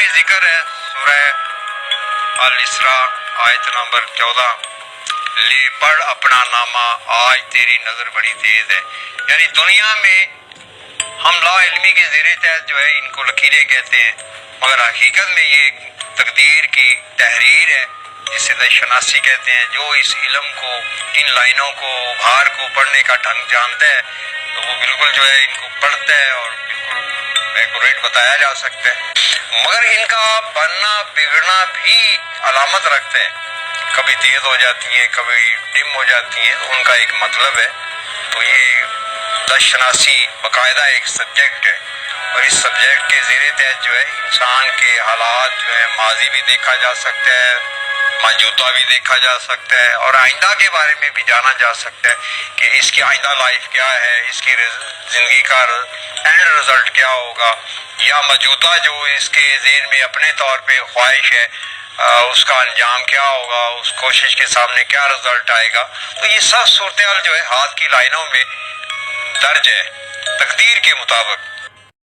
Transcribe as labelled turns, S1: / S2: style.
S1: میں ذکر ہے سورہ الاسراء آیت نمبر 14، لے پڑھ اپنا نامہ آج تیری نظر بڑی تیز ہے. یعنی دنیا میں ہم لا علمی کے زیر تحت جو ہے ان کو لکیریں کہتے ہیں، مگر حقیقت میں یہ تقدیر کی تحریر ہے جسے شناسی کہتے ہیں. جو اس علم کو، ان لائنوں کو، ابھار کو پڑھنے کا ڈھنگ جانتا ہے تو وہ بالکل جو ہے ان کو پڑھتا ہے اور بالکل ایکوریٹ بتایا جا سکتا ہے. مگر ان کا بننا بگڑنا بھی علامت رکھتے ہیں، کبھی تیز ہو جاتی ہیں، کبھی ڈم ہو جاتی ہیں، تو ان کا ایک مطلب ہے. تو یہ دش شناسی باقاعدہ ایک سبجیکٹ ہے، اور اس سبجیکٹ کے زیر تحت جو ہے انسان کے حالات جو ہے ماضی بھی دیکھا جا سکتا ہے، موجودہ بھی دیکھا جا سکتا ہے، اور آئندہ کے بارے میں بھی جانا جا سکتا ہے کہ اس کی آئندہ لائف کیا ہے، اس کی زندگی کا اینڈ رزلٹ کیا ہوگا، یا موجودہ جو اس کے ذہن میں اپنے طور پہ خواہش ہے اس کا انجام کیا ہوگا، اس کوشش کے سامنے کیا رزلٹ آئے گا. تو یہ سب صورتحال جو ہے ہاتھ کی لائنوں میں درج ہے تقدیر کے مطابق.